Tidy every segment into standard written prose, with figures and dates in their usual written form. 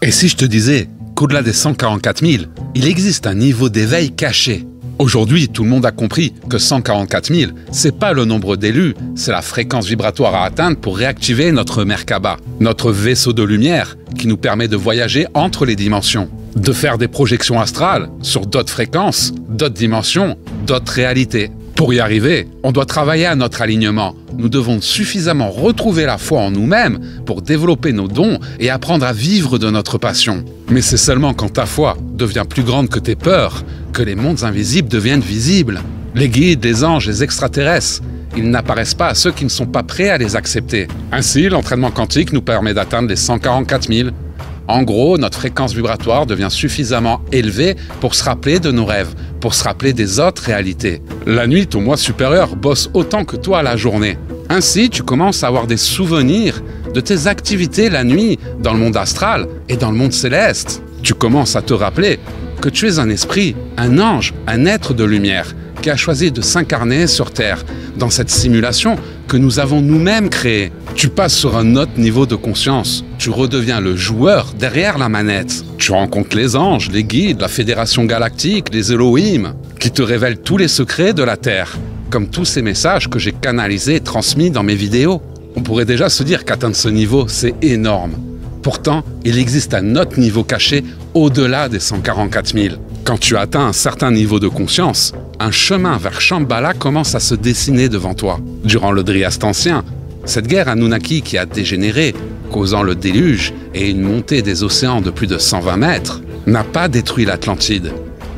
Et si je te disais qu'au-delà des 144 000, il existe un niveau d'éveil caché? Aujourd'hui, tout le monde a compris que 144 000, c'est pas le nombre d'élus, c'est la fréquence vibratoire à atteindre pour réactiver notre Merkaba, notre vaisseau de lumière qui nous permet de voyager entre les dimensions, de faire des projections astrales sur d'autres fréquences, d'autres dimensions, d'autres réalités. Pour y arriver, on doit travailler à notre alignement. Nous devons suffisamment retrouver la foi en nous-mêmes pour développer nos dons et apprendre à vivre de notre passion. Mais c'est seulement quand ta foi devient plus grande que tes peurs que les mondes invisibles deviennent visibles. Les guides, les anges, les extraterrestres, ils n'apparaissent pas à ceux qui ne sont pas prêts à les accepter. Ainsi, l'entraînement quantique nous permet d'atteindre les 144 000. En gros, notre fréquence vibratoire devient suffisamment élevée pour se rappeler de nos rêves, pour se rappeler des autres réalités. La nuit, ton moi supérieur bosse autant que toi la journée. Ainsi, tu commences à avoir des souvenirs de tes activités la nuit dans le monde astral et dans le monde céleste. Tu commences à te rappeler que tu es un esprit, un ange, un être de lumière qui a choisi de s'incarner sur Terre, dans cette simulation que nous avons nous-mêmes créée. Tu passes sur un autre niveau de conscience. Tu redeviens le joueur derrière la manette. Tu rencontres les anges, les guides, la Fédération Galactique, les Elohim, qui te révèlent tous les secrets de la Terre, comme tous ces messages que j'ai canalisés et transmis dans mes vidéos. On pourrait déjà se dire qu'atteindre ce niveau, c'est énorme. Pourtant, il existe un autre niveau caché au-delà des 144 000. Quand tu atteins un certain niveau de conscience, un chemin vers Shambhala commence à se dessiner devant toi. Durant le Dryas ancien, cette guerre Anunnaki qui a dégénéré, causant le déluge et une montée des océans de plus de 120 mètres, n'a pas détruit l'Atlantide.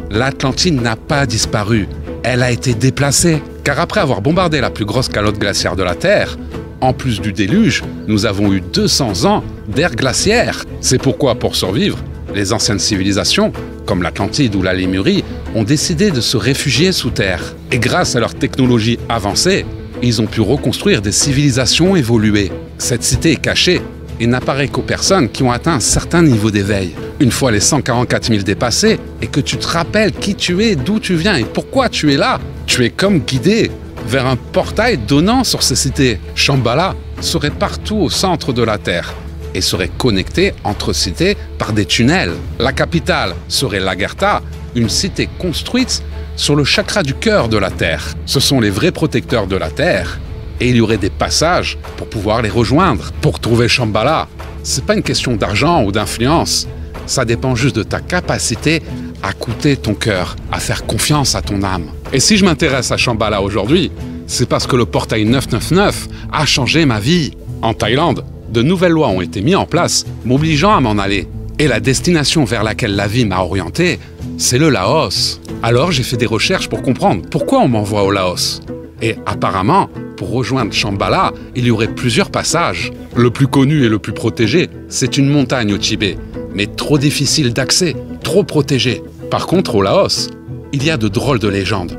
L'Atlantide n'a pas disparu, elle a été déplacée. Car après avoir bombardé la plus grosse calotte glaciaire de la Terre, en plus du déluge, nous avons eu 200 ans d'ère glaciaire. C'est pourquoi, pour survivre, les anciennes civilisations, comme l'Atlantide ou la Lémurie, ont décidé de se réfugier sous terre. Et grâce à leur technologie avancée, ils ont pu reconstruire des civilisations évoluées. Cette cité est cachée et n'apparaît qu'aux personnes qui ont atteint un certain niveau d'éveil. Une fois les 144 000 dépassés et que tu te rappelles qui tu es, d'où tu viens et pourquoi tu es là, tu es comme guidé vers un portail donnant sur ces cités. Shambhala serait partout au centre de la Terre et serait connecté entre cités par des tunnels. La capitale serait l'Agartha, une cité construite sur le chakra du cœur de la Terre. Ce sont les vrais protecteurs de la Terre et il y aurait des passages pour pouvoir les rejoindre. Pour trouver Shambhala, c'est pas une question d'argent ou d'influence. Ça dépend juste de ta capacité à écouter ton cœur, à faire confiance à ton âme. Et si je m'intéresse à Shambhala aujourd'hui, c'est parce que le portail 999 a changé ma vie. En Thaïlande, de nouvelles lois ont été mises en place, m'obligeant à m'en aller. Et la destination vers laquelle la vie m'a orienté, c'est le Laos. Alors j'ai fait des recherches pour comprendre pourquoi on m'envoie au Laos. Et apparemment, pour rejoindre Shambhala, il y aurait plusieurs passages. Le plus connu et le plus protégé, c'est une montagne au Tibet, mais trop difficile d'accès, trop protégée. Par contre, au Laos, il y a de drôles de légendes.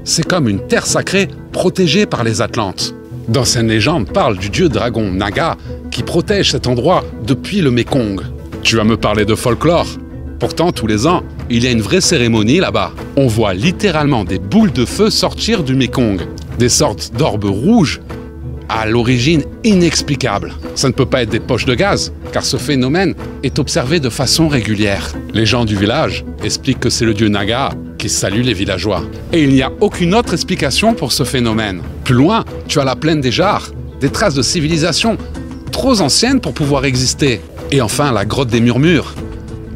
C'est comme une terre sacrée protégée par les Atlantes. D'anciennes légendes parlent du dieu dragon Naga qui protège cet endroit depuis le Mékong. Tu vas me parler de folklore? Pourtant, tous les ans, il y a une vraie cérémonie là-bas. On voit littéralement des boules de feu sortir du Mékong. Des sortes d'orbes rouges à l'origine inexplicable. Ça ne peut pas être des poches de gaz, car ce phénomène est observé de façon régulière. Les gens du village expliquent que c'est le dieu Naga qui salue les villageois. Et il n'y a aucune autre explication pour ce phénomène. Plus loin, tu as la plaine des Jars, des traces de civilisation trop anciennes pour pouvoir exister. Et enfin, la grotte des Murmures.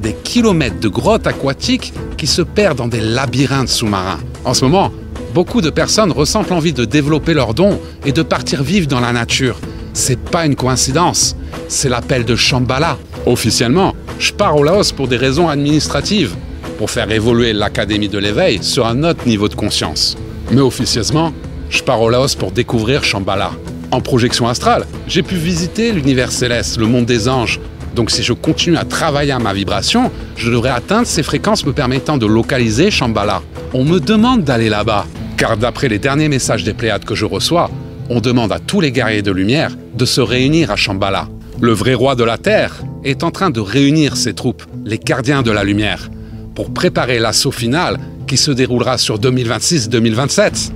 Des kilomètres de grottes aquatiques qui se perdent dans des labyrinthes sous-marins. En ce moment, beaucoup de personnes ressentent l'envie de développer leurs dons et de partir vivre dans la nature. C'est pas une coïncidence, c'est l'appel de Shambhala. Officiellement, je pars au Laos pour des raisons administratives, pour faire évoluer l'Académie de l'éveil sur un autre niveau de conscience. Mais officieusement, je pars au Laos pour découvrir Shambhala. En projection astrale, j'ai pu visiter l'univers céleste, le monde des anges. Donc si je continue à travailler à ma vibration, je devrais atteindre ces fréquences me permettant de localiser Shambhala. On me demande d'aller là-bas, car d'après les derniers messages des Pléiades que je reçois, on demande à tous les guerriers de lumière de se réunir à Shambhala. Le vrai roi de la Terre est en train de réunir ses troupes, les gardiens de la lumière, pour préparer l'assaut final qui se déroulera sur 2026-2027.